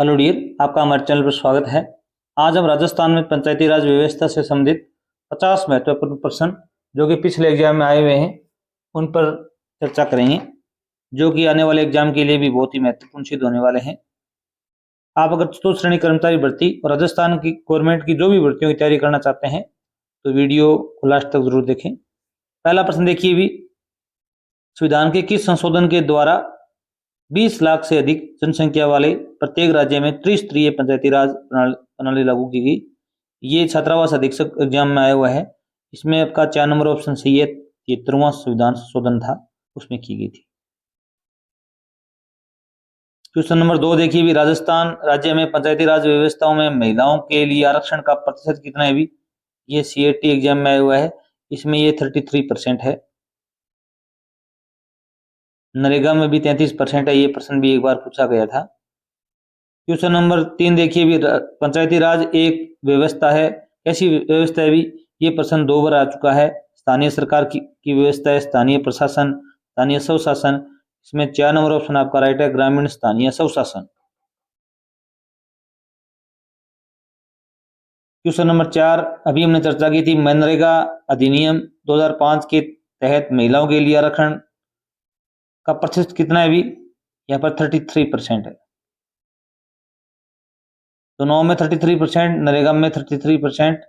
Hello dear, आपका हमारे channel पर स्वागत है। आज हम राजस्थान में पंचायती राज व्यवस्था से संबंधित 50 महत्वपूर्ण प्रश्न जो कि पिछले एग्जाम में आए हुए हैं उन पर चर्चा करेंगे, जो कि आने वाले एग्जाम के लिए भी बहुत ही महत्वपूर्ण सिद्ध होने वाले हैं। आप अगर चतुर्थ श्रेणी कर्मचारी भर्ती और राजस्थान की गवर्नमेंट की जो भी भर्तियों की तैयारी करना चाहते हैं तो वीडियो को लास्ट तक जरूर देखें। पहला प्रश्न देखिए भी, संविधान के किस संशोधन के द्वारा 20 लाख से अधिक जनसंख्या वाले प्रत्येक राज्य में त्रिस्तरीय पंचायती राज प्रणाली लागू की गई? ये छात्रावास अधीक्षक एग्जाम में आया हुआ है। इसमें आपका 4 नंबर ऑप्शन सही है। 73वां संविधान संशोधन था, उसमें की गई थी। क्वेश्चन नंबर 2 देखिए भी, राजस्थान राज्य में पंचायती राज व्यवस्थाओं में महिलाओं के लिए आरक्षण का प्रतिशत कितना है भी? ये CAT एग्जाम में आया हुआ है। इसमें ये 33% है। नरेगा में भी 33% है। ये प्रश्न भी एक बार पूछा गया था। क्वेश्चन नंबर 3 देखिए भी, पंचायती राज एक व्यवस्था है, कैसी व्यवस्था है भी? ये प्रश्न 2 बार आ चुका है। स्थानीय सरकार की व्यवस्था है, स्थानीय प्रशासन, स्थानीय स्वशासन। इसमें 4 नंबर ऑप्शन आपका राइट है, ग्रामीण स्थानीय स्वशासन। क्वेश्चन नंबर 4 अभी हमने चर्चा की थी, मनरेगा अधिनियम 2005 के तहत महिलाओं के लिए आरक्षण का प्रतिशत कितना है भी? यहाँ पर 33% है। तो 9 में 33%, नरेगा में 33%।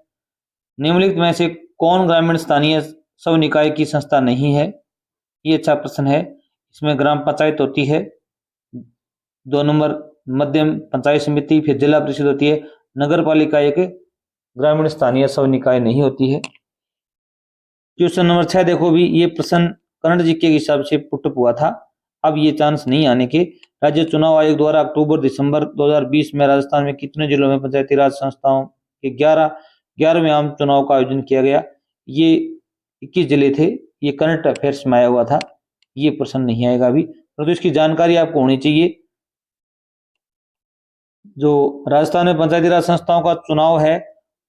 निम्नलिखित में से कौन ग्रामीण स्थानीय स्व निकाय की संस्था नहीं है? ये अच्छा प्रश्न है। इसमें ग्राम पंचायत होती है, 2 नंबर मध्यम पंचायत समिति, फिर जिला परिषद होती है। नगर पालिका एक ग्रामीण स्थानीय स्व निकाय नहीं होती है। क्वेश्चन नंबर 6 देखो भी, ये प्रश्न करंट जीके के हिसाब से पुट हुआ था, अब ये चांस नहीं आने के। राज्य चुनाव आयोग द्वारा अक्टूबर दिसंबर 2020 में राजस्थान में कितने जिलों में पंचायती राज संस्थाओं के 11वें आम चुनाव का आयोजन किया गया? ये 21 जिले थे। ये करंट अफेयर्स में आया हुआ था, ये प्रश्न नहीं आएगा अभी, परंतु इसकी जानकारी आपको होनी चाहिए। जो राजस्थान में पंचायती राज संस्थाओं का चुनाव है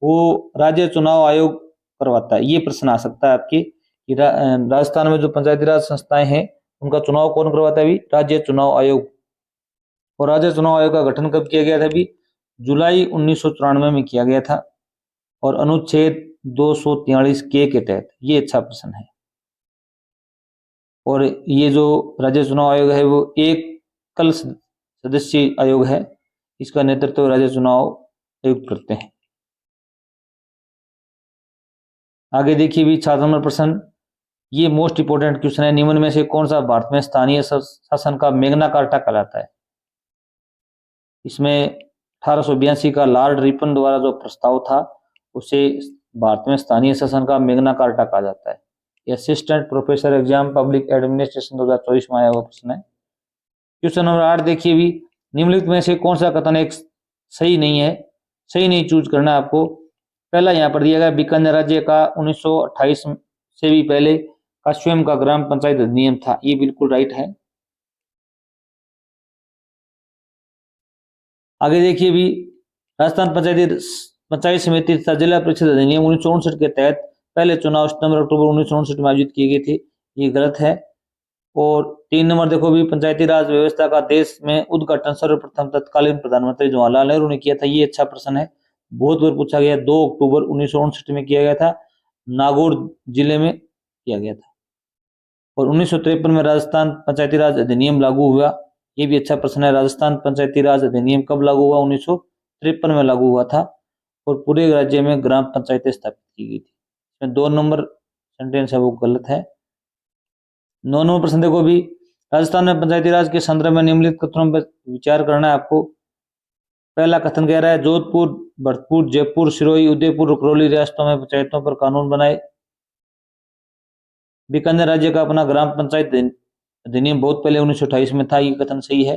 वो राज्य चुनाव आयोग करवाता है। ये प्रश्न आ सकता है आपके कि राजस्थान में जो पंचायती राज संस्थाएं हैं उनका चुनाव कौन करवाता है? राज्य चुनाव आयोग। और राज्य चुनाव आयोग का गठन कब किया गया था? जुलाई 1994 में किया गया था, और अनुच्छेद 243 के तहत। ये अच्छा प्रश्न है। और ये जो राज्य चुनाव आयोग है वो एकल सदस्यीय आयोग है, इसका नेतृत्व राज्य चुनाव आयुक्त करते हैं। आगे देखिए भी 7 नंबर प्रश्न, ये मोस्ट इंपोर्टेंट क्वेश्चन है। निम्न में से कौन सा भारत में स्थानीय शासन का मैग्ना कार्टा कहलाता है? इसमें 1882 का लॉर्ड रिपन द्वारा जो प्रस्ताव था उसे भारत में स्थानीय शासन का मैग्ना कार्टा कहा जाता है। Assistant professor exam public administration 2024 में आया हुआ प्रश्न है। क्वेश्चन नंबर 8 देखिए भी, निम्नलिखित में से कौन सा कथन एक सही नहीं है? सही नहीं चूज करना है आपको। पहला यहाँ पर दिया गया, बीकानेर राज्य का 1928 से भी पहले का स्वयं का ग्राम पंचायत अधिनियम था। ये बिल्कुल राइट है। आगे देखिए भी, राजस्थान पंचायत समिति तथा जिला परिषद अधिनियम 1959 के तहत पहले चुनाव सितंबर अक्टूबर 1959 में आयोजित किए गए थे। ये गलत है। और 3 नंबर देखो भी, पंचायती राज व्यवस्था का देश में उद्घाटन सर्वप्रथम तत्कालीन प्रधानमंत्री जवाहरलाल नेहरू ने किया था। ये अच्छा प्रश्न है, बहुत बार पूछा गया। 2 अक्टूबर 1959 में किया गया था, नागौर जिले में किया गया था। और 1953 में राजस्थान पंचायती राज अधिनियम लागू हुआ। ये भी अच्छा प्रश्न है, राजस्थान पंचायती राज अधिनियम कब लागू हुआ? 1953 में लागू हुआ था, और पूरे राज्य में ग्राम पंचायतें स्थापित की गई थी। इसमें 2 नंबर सेंटेंस है वो गलत है। 9 नंबर प्रश्न देखो भी, राजस्थान में पंचायती राज के संदर्भ में निम्नलिखित कथनों पर विचार करना है आपको। पहला कथन कह रहा है, जोधपुर, भरतपुर, जयपुर, सिरोही, उदयपुर, रुकरौली रियासतों में पंचायतों पर कानून बनाए। बीकानेर राज्य का अपना ग्राम पंचायत अधिनियम बहुत पहले 1928 में था। ये कथन सही है।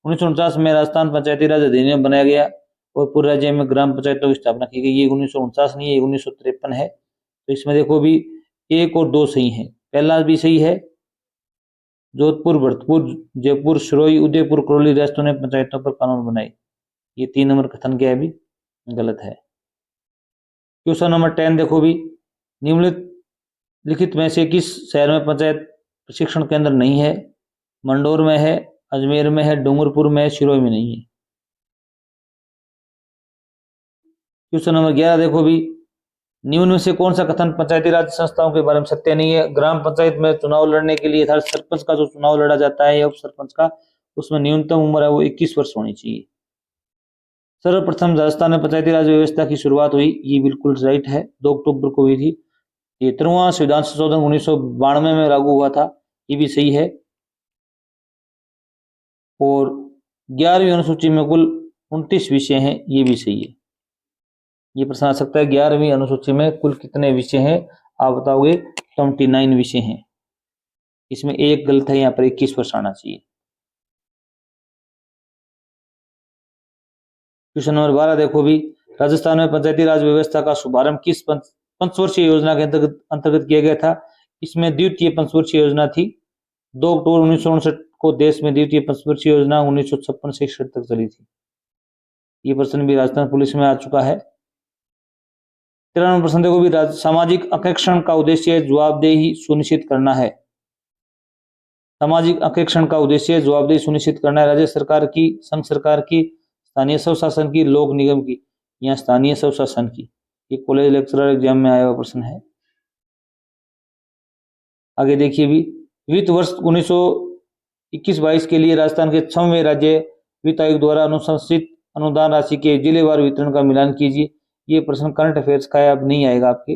1949 में राजस्थान पंचायती राज अधिनियम बनाया गया और पूरे राज्य में ग्राम पंचायतों की स्थापना की गई। ये 1949 नहीं है, 1953 है। तो इसमें देखो भी 1 और 2 सही है। पहला भी सही है, जोधपुर, भरतपुर, जयपुर, सिरोही, उदयपुर, करौली रियासतों ने पंचायतों पर कानून बनाए। ये 3 नंबर कथन क्या है भी? गलत है। क्वेश्चन नंबर 10 देखो भी, निम्नलिखित में से किस शहर में पंचायत प्रशिक्षण केंद्र नहीं है? मंडोर में है, अजमेर में है, डूंगरपुर में है, सिरोही में नहीं है। क्वेश्चन नंबर 11 देखो भी, निम्न में से कौन सा कथन पंचायती राज संस्थाओं के बारे में सत्य नहीं है। ग्राम पंचायत में चुनाव लड़ने के लिए हर सरपंच का जो चुनाव लड़ा जाता है या उप सरपंच का, उसमें न्यूनतम उम्र है वो 21 वर्ष होनी चाहिए। सर्वप्रथम राजस्थान में पंचायती राज व्यवस्था की शुरुआत हुई, ये बिल्कुल राइट है, 2 अक्टूबर को हुई थी। 73वां संविधान संशोधन 1992 में लागू हुआ था, ये भी सही है। और 11वीं अनुसूची में कुल 29 विषय हैं, ये भी सही है। ये प्रश्न आ सकता है 11वीं अनुसूची में कुल कितने विषय हैं, आप बताओगे 29 विषय हैं। इसमें एक गलत है, यहाँ पर 21 वर्ष आना चाहिए। क्वेश्चन नंबर 12 देखो भी, राजस्थान में पंचायती राज व्यवस्था का शुभारंभ किस पंचवर्षीय योजना के अंतर्गत किया गया था। इसमें द्वितीय पंचवर्षीय योजना थी। 2 अक्टूबर 1959 को देश में द्वितीय पंचवर्षीय योजना 1956 से 61 तक चली थी। ये प्रश्न भी राजस्थान पुलिस में आ चुका है। 13वां प्रश्न देखो भी, सामाजिक अंकेक्षण का उद्देश्य जवाबदेही सुनिश्चित करना है। सामाजिक अंकेक्षण का उद्देश्य जवाबदेही सुनिश्चित करना है। राज्य सरकार की, संघ सरकार की, स्थानीय स्वशासन की, लोक निगम की, या स्थानीय स्वशासन की। ये कॉलेज लेक्चरर एग्जाम में आया हुआ प्रश्न है। आगे देखिए भी, वित्त वर्ष 1921-22 के लिए राजस्थान के 6वें राज्य वित्त आयोग द्वारा अनुशंसित अनुदान राशि के जिलेवार वितरण का मिलान कीजिए। ये प्रश्न करंट अफेयर्स का है, अब नहीं आएगा आपके।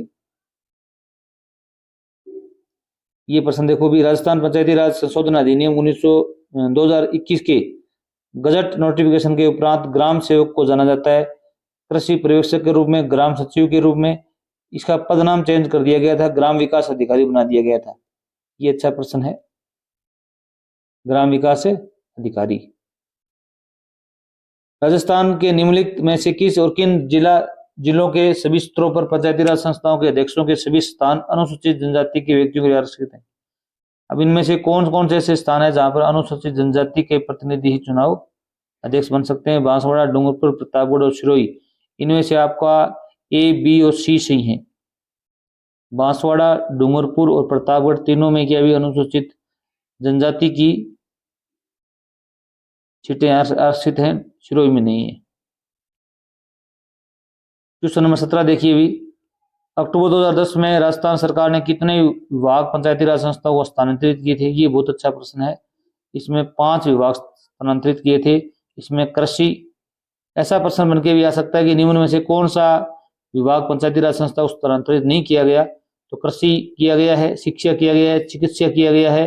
ये प्रश्न देखो भी, राजस्थान पंचायती राज संशोधन अधिनियम 2021 के गजट नोटिफिकेशन के उपरांत ग्राम सेवक को जाना जाता है कृषि पर्यवेक्षक के रूप में, ग्राम सचिव के रूप में। इसका पद नाम चेंज कर दिया गया था, ग्राम विकास अधिकारी बना दिया गया था। ये अच्छा प्रश्न है, ग्राम विकास अधिकारी। राजस्थान के निम्नलिखित में से किस और किन जिलों के सभी स्तरों पर पंचायती राज संस्थाओं के अध्यक्षों के सभी स्थान अनुसूचित जनजाति के व्यक्तियों के लिए आरक्षित हैं। अब इनमें से कौन कौन से ऐसे स्थान है जहां पर अनुसूचित जनजाति के प्रतिनिधि ही चुनाव अध्यक्ष बन सकते हैं। बांसवाड़ा, डूंगरपुर, प्रतापगढ़ और सिरोही। इनमें से आपका ए, बी और सी सही है। बांसवाड़ा, डूंगरपुर और प्रतापगढ़ तीनों में क्या भी अनुसूचित जनजाति की सीटें आरक्षित हैं, सिरोही में नहीं है। क्वेश्चन नंबर 17 देखिए भी, अक्टूबर 2010 में राजस्थान सरकार ने कितने विभाग पंचायती राज संस्थाओं को स्थानांतरित किए थे। ये बहुत अच्छा प्रश्न है। इसमें 5 विभाग स्थानांतरित किए थे। इसमें कृषि, ऐसा प्रश्न बन के भी आ सकता है कि निम्न में से कौन सा विभाग पंचायती राज संस्था को स्थानांतरित नहीं किया गया। तो कृषि किया गया है, शिक्षा किया गया है, चिकित्सा किया गया है,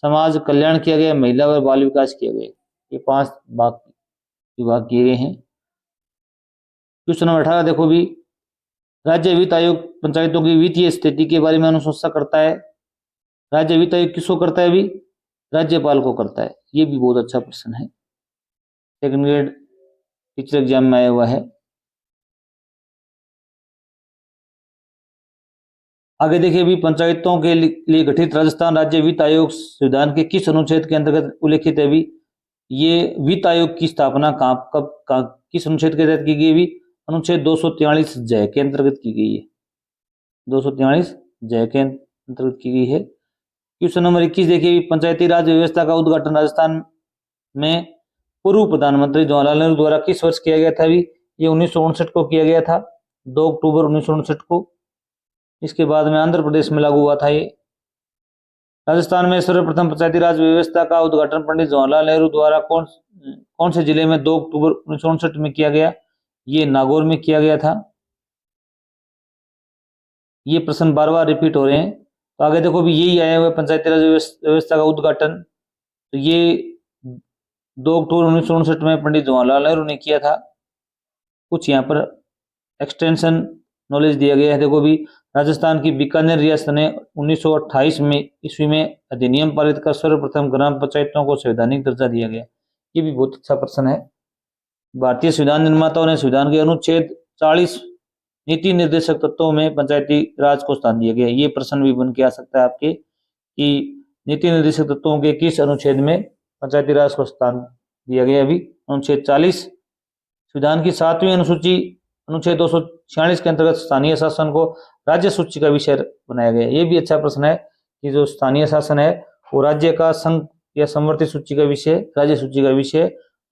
समाज कल्याण किया गया है, महिला और बाल विकास किया गया है। ये 5 विभाग किए गए हैं। क्वेश्चन नंबर 18 देखो भी, राज्य वित्त आयोग पंचायतों की वित्तीय स्थिति के बारे में अनुशंसा करता है। राज्य वित्त आयोग किसको करता है भी, राज्यपाल को करता है। ये भी बहुत अच्छा प्रश्न है, सेकंड ग्रेड टीचर एग्जाम में आया हुआ है। आगे देखिए भी, पंचायतों के लिए गठित राजस्थान राज्य वित्त आयोग संविधान के किस अनुच्छेद के अंतर्गत उल्लेखित है भी। ये वित्त आयोग की स्थापना किस अनुच्छेद के तहत की गई भी, अनुच्छेद 243 जय के अंतर्गत की गई है। 243 जय के अंतर्गत की गई है। क्वेश्चन नंबर 21 देखिए, पंचायती राज व्यवस्था का उद्घाटन राजस्थान में पूर्व प्रधानमंत्री जवाहरलाल नेहरू द्वारा किस वर्ष किया गया था भी। ये 1959 को किया गया था, 2 अक्टूबर 1959 को। इसके बाद में आंध्र प्रदेश में लागू हुआ था ये। राजस्थान में सर्वप्रथम पंचायती राज व्यवस्था का उद्घाटन पंडित जवाहरलाल नेहरू द्वारा कौन से जिले में 2 अक्टूबर 1959 में किया गया। ये नागौर में किया गया था। ये प्रश्न बार बार रिपीट हो रहे हैं। तो आगे देखो भी, यही आया हुआ पंचायती राज व्यवस्था का उद्घाटन, तो ये 2 अक्टूबर 1959 में पंडित जवाहरलाल नेहरू ने किया था। कुछ यहाँ पर एक्सटेंशन नॉलेज दिया गया है। देखो भी, राजस्थान की बीकानेर रियासत ने 1928 में ईस्वी में अधिनियम पारित कर सर्वप्रथम ग्राम पंचायतों को संवैधानिक दर्जा दिया गया। ये भी बहुत अच्छा प्रश्न है। भारतीय संविधान निर्माताओं ने संविधान के अनुच्छेद 40 नीति निर्देशक तत्वों में पंचायती राज को स्थान दिया गया। ये प्रश्न भी बन के आ सकता है आपके कि नीति निर्देशक तत्वों के किस अनुच्छेद में पंचायती राज को स्थान दिया गया। अभी अनुच्छेद 40। संविधान की 7वीं अनुसूची अनुच्छेद 246 के अंतर्गत स्थानीय शासन को राज्य सूची का विषय बनाया गया। ये भी अच्छा प्रश्न है कि जो स्थानीय शासन है वो राज्य का संघ या समवर्ती सूची का विषय, राज्य सूची का विषय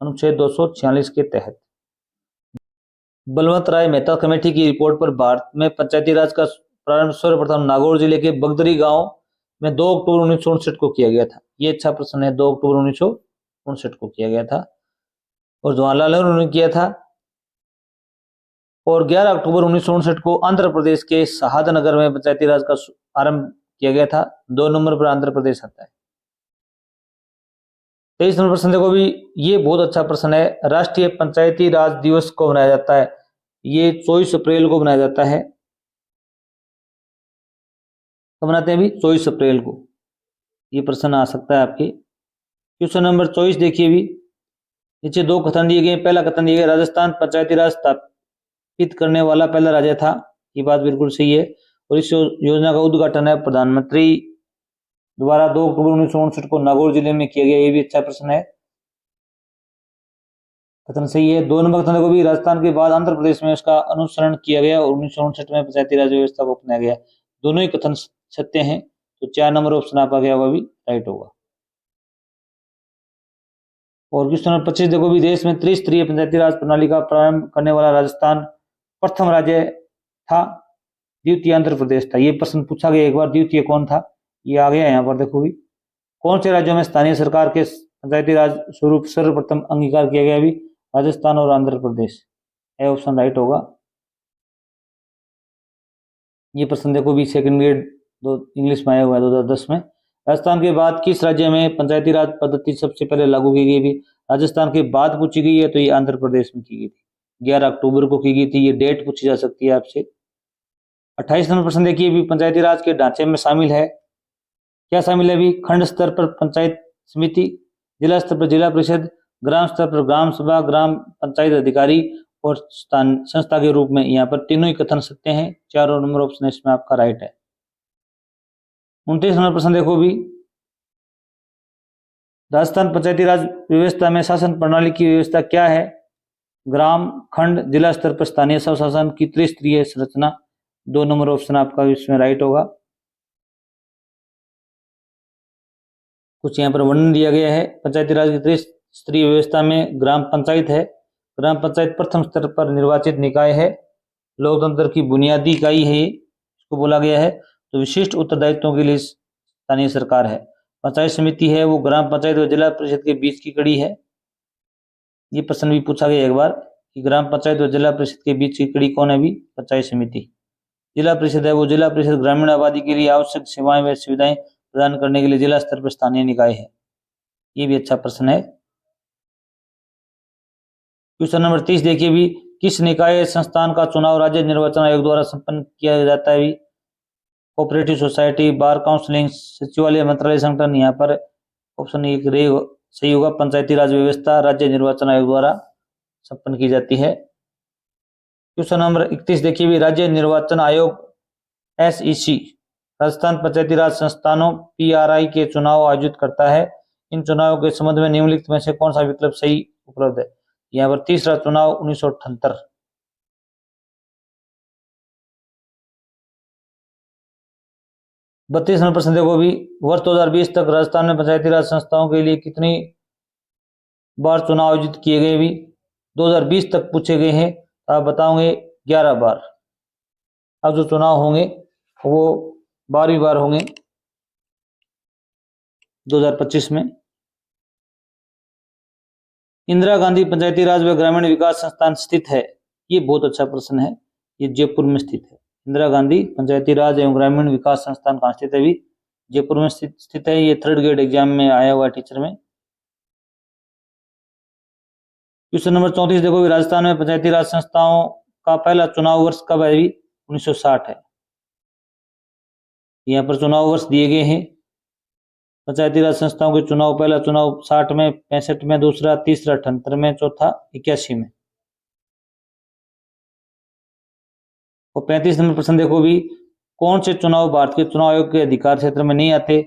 अनुच्छेद 246 के तहत। बलवंत राय मेहता कमेटी की रिपोर्ट पर भारत में पंचायती राज का प्रारंभ सर्वप्रथम नागौर जिले के बगदरी गांव में 2 अक्टूबर 1959 को किया गया था। ये अच्छा प्रश्न है, 2 अक्टूबर 1959 को किया गया था और जवाहरलाल नेहरू ने किया था। और 11 अक्टूबर 1959 को आंध्र प्रदेश के शहादनगर में पंचायती राज का आरंभ किया गया था। 2 नंबर पर आंध्र प्रदेश आता है। 23 नंबर प्रश्न देखो भी, ये बहुत अच्छा प्रश्न है। राष्ट्रीय पंचायती राज दिवस को मनाया जाता है? ये 24 अप्रैल को मनाया जाता है। कब मनाते हैं अभी? 24 अप्रैल को। ये प्रश्न आ सकता है आपके। क्वेश्चन नंबर 24 देखिए भी, नीचे 2 कथन दिए गए। पहला कथन दिया गया, राजस्थान पंचायती राज स्थापित करने वाला पहला राज्य था। ये बात बिल्कुल सही है। और इस योजना का उद्घाटन है प्रधानमंत्री द्वारा 2 अक्टूबर 1959 को नागौर जिले में किया गया। ये भी अच्छा प्रश्न है, कथन सही है। 2 नंबर कथन को भी, राजस्थान के बाद आंध्र प्रदेश में उसका अनुसरण किया गया और 1959 में पंचायती राज व्यवस्था को अपनाया गया। दोनों ही कथन सत्य हैं, तो 4 नंबर ऑप्शन आपका गया होगा भी राइट होगा। और क्वेश्चन नंबर 25 देखो भी, देश में त्रिस्तरीय पंचायती राज प्रणाली का प्रारंभ करने वाला राजस्थान प्रथम राज्य था, द्वितीय आंध्र प्रदेश था। ये प्रश्न पूछा गया एक बार, द्वितीय कौन था? ये आ गया यहाँ पर देखो भी। कौन से राज्यों में स्थानीय सरकार के पंचायती राज स्वरूप सर्वप्रथम अंगीकार किया गया? भी राजस्थान और Andhra Pradesh. A option right होगा। ये प्रश्न देखो भी, सेकंड ग्रेड इंग्लिश में आया हुआ है 2010 में। राजस्थान के बाद किस राज्य में पंचायती राज पद्धति सबसे पहले लागू की गई? भी राजस्थान के बाद पूछी गई है, तो ये आंध्र प्रदेश में की गई थी। 11 अक्टूबर को की गई थी। ये डेट पूछी जा सकती है आपसे। 28 नंबर प्रश्न देखिए भी, पंचायती राज के ढांचे में शामिल है, क्या शामिल है? भी खंड स्तर पर पंचायत समिति, जिला स्तर पर जिला परिषद, ग्राम स्तर पर ग्राम सभा, ग्राम पंचायत अधिकारी और संस्था के रूप में। यहाँ पर तीनों ही कथन सत्य हैं। 4 नंबर ऑप्शन इसमें आपका राइट है। 29 नंबर प्रश्न देखो भी, राजस्थान पंचायती राज व्यवस्था में शासन प्रणाली की व्यवस्था क्या है? ग्राम, खंड, जिला स्तर पर स्थानीय स्वशासन की त्रिस्तरीय संरचना। 2 नंबर ऑप्शन आपका इसमें राइट होगा। कुछ यहाँ पर वर्णन दिया गया है। पंचायती राज की त्रिस्तरीय व्यवस्था में ग्राम पंचायत है। ग्राम पंचायत प्रथम स्तर पर निर्वाचित निकाय है, लोकतंत्र की बुनियादी इकाई है, इसको बोला गया है। तो विशिष्ट उत्तरदायित्वों के लिए स्थानीय सरकार है। पंचायत समिति है, वो ग्राम पंचायत और जिला परिषद के बीच की कड़ी है। ये प्रश्न भी पूछा गया एक बार कि ग्राम पंचायत और जिला परिषद के बीच की कड़ी कौन है? भी पंचायत समिति। जिला परिषद है, वो जिला परिषद ग्रामीण आबादी के लिए आवश्यक सेवाएं व सुविधाएं प्रदान करने के लिए जिला स्तर पर स्थानीय निकाय है। ये भी अच्छा प्रश्न है। क्वेश्चन नंबर 30 देखिए भी, किस निकाय संस्थान का चुनाव राज्य निर्वाचन आयोग द्वारा संपन्न किया जाता है? भी कोऑपरेटिव सोसाइटी, बार काउंसिलिंग, सचिवालय, मंत्रालय संगठन। यहाँ पर ऑप्शन एक सही होगा। पंचायती राज व्यवस्था राज्य निर्वाचन आयोग द्वारा संपन्न की जाती है। क्वेश्चन नंबर 31 देखिए भी, राज्य निर्वाचन आयोग SEC राजस्थान पंचायती राज संस्थानों PRI के चुनाव आयोजित करता है। इन चुनावों के संबंध में निम्नलिखित में से कौन सा विकल्प सही उपलब्ध है? यहाँ पर तीसरा चुनाव 1978। 32 नंबर प्रश्न देखो भी, वर्ष 2020 तक राजस्थान में पंचायती राज संस्थाओं के लिए कितनी बार चुनाव आयोजित किए गए? भी 2020 तक पूछे गए हैं, आप बताओगे 11 बार। अब जो चुनाव होंगे वो 12वीं बार होंगे 2025 में। इंदिरा गांधी पंचायती राज व ग्रामीण विकास संस्थान स्थित है? ये बहुत अच्छा प्रश्न है। ये जयपुर में स्थित है। इंदिरा गांधी पंचायती राज एवं ग्रामीण विकास संस्थान कहाँ स्थित है? भी जयपुर में स्थित है। ये 3rd ग्रेड एग्जाम में आया हुआ टीचर में। क्वेश्चन नंबर 34 देखो, राजस्थान में पंचायती राज संस्थाओं का पहला चुनाव वर्ष कब है? 1960 है। यहाँ पर चुनाव वर्ष दिए गए हैं। पंचायती राज संस्थाओं के चुनाव, पहला चुनाव 60 में, 65 में, दूसरा, तीसरा 78 में, चौथा 81 में। और 35 नंबर प्रश्न देखो भी, कौन से चुनाव भारत के चुनाव आयोग के अधिकार क्षेत्र में नहीं आते?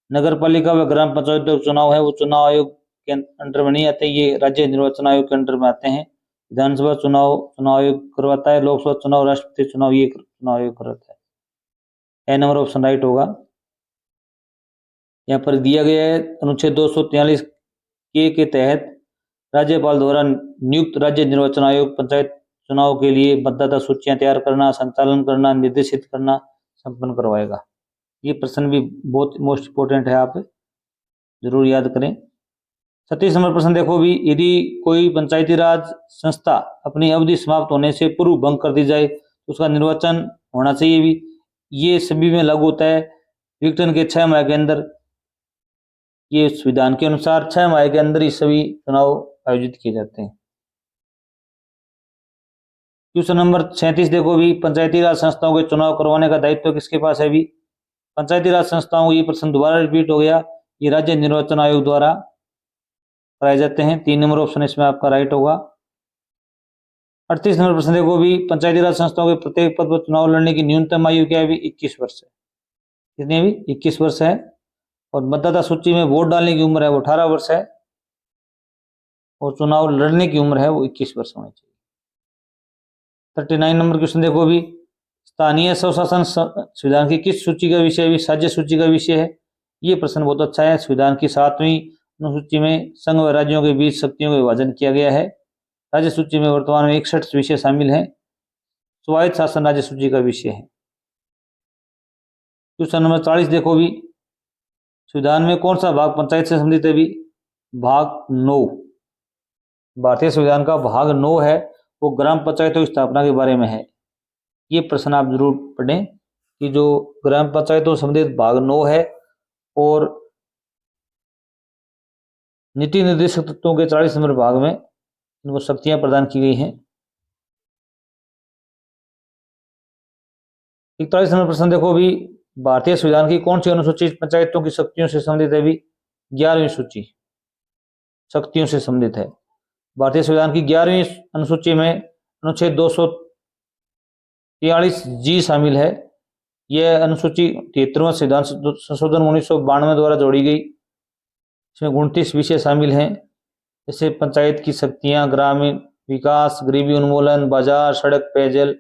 नगर पालिका व ग्राम पंचायत चुनाव है, वो चुनाव आयोग के अंडर में नहीं आते, ये राज्य निर्वाचन आयोग के अंडर में आते हैं। विधानसभा चुनाव आयोग करवाता है। लोकसभा चुनाव, राष्ट्रपति चुनाव ये चुनाव आयोग करवाता है। ए नंबर ऑप्शन राइट होगा। यहाँ पर दिया गया है अनुच्छेद 243 के तहत राज्यपाल द्वारा नियुक्त राज्य निर्वाचन आयोग पंचायत चुनाव के लिए मतदाता सूचियां तैयार करना, संचालन करना, निर्देशित करना, संपन्न करवाएगा। ये प्रश्न भी बहुत मोस्ट इंपोर्टेंट है, आप जरूर याद करें। 36 नंबर प्रश्न देखो भी, यदि कोई पंचायती राज संस्था अपनी अवधि समाप्त होने से पूर्व भंग कर दी जाए तो उसका निर्वाचन होना चाहिए भी। ये सभी में लागू होता है। विघटन के 6 माह के अंदर, ये संविधान के अनुसार 6 माह के अंदर ही सभी चुनाव आयोजित किए जाते हैं। क्वेश्चन नंबर 37 देखो भी, पंचायती राज संस्थाओं के चुनाव करवाने का दायित्व किसके पास है भी। पंचायती राज संस्थाओं, ये प्रश्न दोबारा रिपीट हो गया, ये राज्य निर्वाचन आयोग द्वारा कराए जाते हैं। 3 नंबर ऑप्शन इसमें आपका राइट होगा। 38 नंबर प्रश्न देखो भी, पंचायती राज संस्थाओं के प्रत्येक पद पर चुनाव लड़ने की न्यूनतम आयु क्या है भी। 21 वर्ष है। कितनी भी 21 वर्ष है। और मतदाता सूची में वोट डालने की उम्र है वो 18 वर्ष है, और चुनाव लड़ने की उम्र है वो 21 वर्ष होनी चाहिए। 39 नंबर क्वेश्चन देखो भी, स्थानीय स्वशासन संविधान की किस सूची का विषय भी। राज्य सूची का विषय है। ये प्रश्न बहुत अच्छा है। संविधान की 7वीं अनुसूची में संघ व राज्यों के बीच शक्तियों का विभाजन किया गया है। राज्य सूची में वर्तमान में 61 विषय शामिल हैं। स्वायत्त शासन राज्य सूची का विषय है। क्वेश्चन नंबर 40 देखो भी, संविधान में कौन सा भाग पंचायत से संबंधित है भी। भाग 9, भारतीय संविधान का भाग 9 है, वो ग्राम पंचायतों की स्थापना के बारे में है। ये प्रश्न आप जरूर पढ़ें कि जो ग्राम पंचायतों से संबंधित भाग 9 है, और नीति निर्देशक तत्वों के 40 नंबर भाग में इनको शक्तियां प्रदान की गई हैं। 41 नंबर प्रश्न देखो भी, भारतीय संविधान की कौन सी अनुसूची पंचायतों की शक्तियों से संबंधित है भी। 11वीं सूची शक्तियों से संबंधित है। भारतीय संविधान की 11वीं अनुसूची में अनुच्छेद 243 जी शामिल है। यह अनुसूची 73वां संविधान संशोधन 1992 द्वारा जोड़ी गई। इसमें 29 विषय शामिल हैं, जैसे पंचायत की शक्तियां, ग्रामीण विकास, गरीबी उन्मूलन, बाजार, सड़क, पेयजल,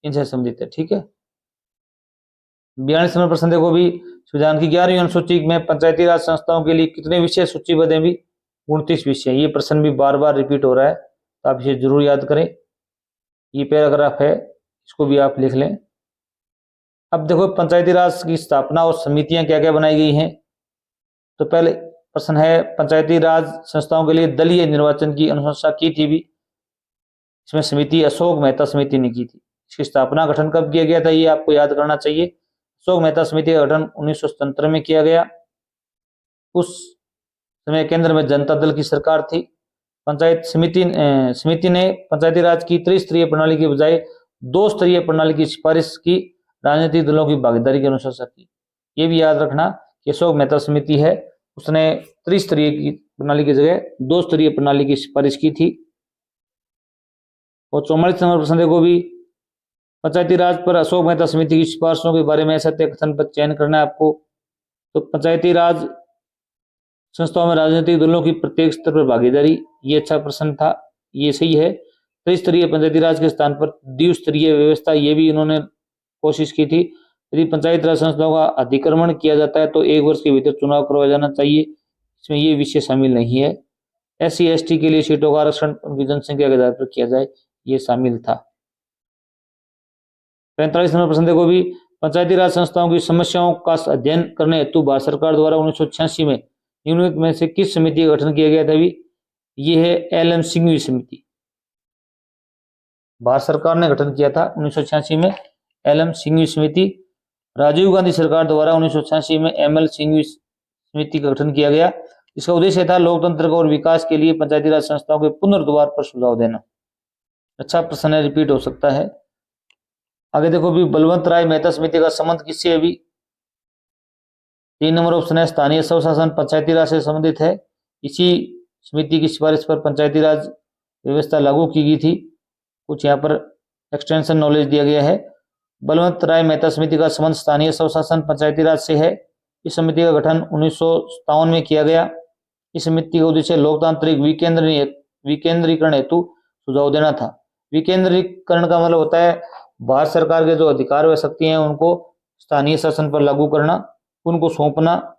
इनसे संबंधित है। ठीक है। 42 नंबर प्रश्न देखो भी, संविधान की 11वीं अनुसूची में पंचायती राज संस्थाओं के लिए कितने विषय सूचीबद्ध हैं भी। 29 विषय। ये प्रश्न भी बार बार रिपीट हो रहा है, तो आप इसे जरूर याद करें। ये पैराग्राफ है, इसको भी आप लिख लें। अब देखो पंचायती राज की स्थापना और समितियां क्या क्या बनाई गई हैं। तो पहले प्रश्न है, पंचायती राज संस्थाओं के लिए दलीय निर्वाचन की अनुशंसा की थी भी। इसमें समिति अशोक मेहता समिति ने की थी। इसकी स्थापना गठन कब किया गया था, ये आपको याद करना चाहिए। अशोक मेहता समिति का गठन 1977 में किया गया। उस समय केंद्र में जनता दल की सरकार थी। पंचायत समिति ने पंचायती राज की त्रिस्तरीय प्रणाली की बजाय 2 स्तरीय प्रणाली की सिफारिश की। राजनीतिक दलों की भागीदारी की अनुशंसा की। ये भी याद रखना कि अशोक मेहता समिति है, उसने त्रिस्तरीय की प्रणाली की जगह 2 स्तरीय प्रणाली की सिफारिश की थी। और 44 नंबर प्रश्न देखो भी, पंचायती राज पर अशोक मेहता समिति की सिफारिशों के बारे में सत्य कथन पर चयन करना है आपको। तो पंचायती राज संस्थाओं में राजनीतिक दलों की प्रत्येक स्तर पर भागीदारी, ये अच्छा प्रश्न था, ये सही है। त्रिस्तरीय पंचायती राज के स्थान पर द्विस्तरीय व्यवस्था, ये भी इन्होंने कोशिश की थी। यदि पंचायत राज संस्थाओं का अधिक्रमण किया जाता है तो 1 वर्ष के भीतर चुनाव करवाया जाना चाहिए। इसमें ये विषय शामिल नहीं है। SC ST के लिए सीटों का आरक्षण उनकी जनसंख्या के आधार पर किया जाए, ये शामिल था। 45 नंबर प्रश्न देखो भी, पंचायती राज संस्थाओं की समस्याओं का अध्ययन करने हेतु भारत सरकार द्वारा 1986 में निम्नलिखित में से किस समिति का गठन किया गया था भी। ये है LM सिंघवी समिति। भारत सरकार ने गठन किया था 1986 में LM सिंघवी समिति। राजीव गांधी सरकार द्वारा 1986 में ML सिंघवी समिति का गठन किया गया। इसका उद्देश्य था लोकतंत्र और विकास के लिए पंचायती राज संस्थाओं के पुनर्द्वार पर सुझाव देना। अच्छा प्रश्न है, रिपीट हो सकता है। आगे देखो भी, बलवंत राय मेहता समिति का संबंध किससे है भी। 3 नंबर ऑप्शन है, स्थानीय स्वशासन पंचायती राज से संबंधित है। इसी समिति की सिफारिश पर पंचायती राज व्यवस्था लागू की गई थी। कुछ यहाँ पर एक्सटेंशन नॉलेज दिया गया है। बलवंत राय मेहता समिति का संबंध स्थानीय स्वशासन पंचायती राज से है। इस समिति का गठन 1957 में किया गया। इस समिति का उद्देश्य लोकतांत्रिक विकेंद्रीकरण हेतु सुझाव देना था। विकेंद्रीकरण का मतलब होता है भारत सरकार के जो अधिकार व शक्ति हैं उनको स्थानीय शासन पर लागू करना, उनको सौंपना।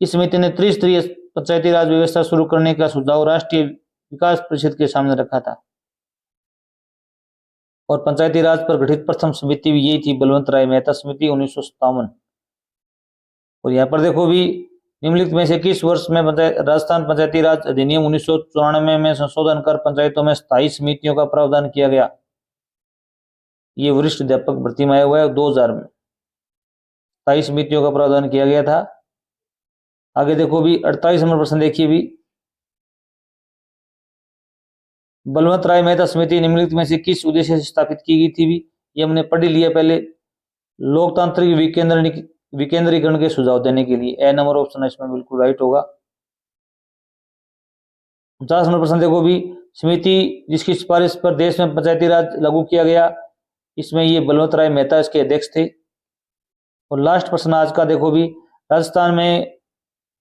इस समिति ने त्रिस्तरीय पंचायती राज व्यवस्था शुरू करने का सुझाव राष्ट्रीय विकास परिषद के सामने रखा था। और पंचायती राज पर गठित प्रथम समिति भी यही थी, बलवंत राय मेहता समिति 1957। और यहाँ पर देखो भी निम्नलिखित में से किस वर्ष में राजस्थान पंचायती राज अधिनियम 1994 में संशोधन कर पंचायतों में स्थायी समितियों का प्रावधान किया गया? ये वरिष्ठ अध्यापक भर्ती में आया हुआ है 2000 में स्थायी समितियों का प्रावधान किया गया था। आगे देखो भी 48 नंबर प्रश्न देखिए भी, बलवंत राय मेहता समिति निम्नलिखित में से किस उद्देश्य से स्थापित की गई थी भी? ये हमने पढ़ लिया पहले, लोकतांत्रिक विकेंद्रीकरण के सुझाव देने के लिए। ए नंबर ऑप्शन है इसमें बिल्कुल राइट होगा। 50 नंबर प्रश्न देखो भी, समिति जिसकी सिफारिश पर देश में पंचायती राज लागू किया गया, इसमें ये बलवंत राय मेहता इसके अध्यक्ष थे। और लास्ट प्रश्न आज का देखो भी, राजस्थान में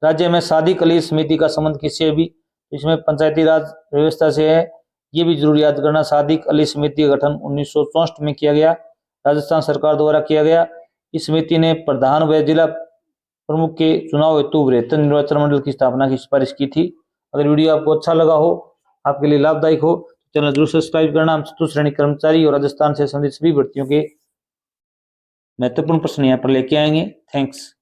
राज्य में सादिक अली समिति का संबंध किससे भी? इसमें पंचायती राज व्यवस्था से है, ये भी जरूर याद करना। सादिक अली समिति का गठन 1964 में किया गया, राजस्थान सरकार द्वारा किया गया। इस समिति ने प्रधान व जिला प्रमुख के चुनाव हेतु वृहत्तर निर्वाचन मंडल की स्थापना की सिफारिश की थी। अगर वीडियो आपको अच्छा लगा हो, आपके लिए लाभदायक हो, तो चैनल जरूर सब्सक्राइब करना। हम चतुर्थ श्रेणी कर्मचारी और राजस्थान से संबंधित सभी भर्तियों के महत्वपूर्ण प्रश्न यहाँ पर लेके आएंगे। थैंक्स।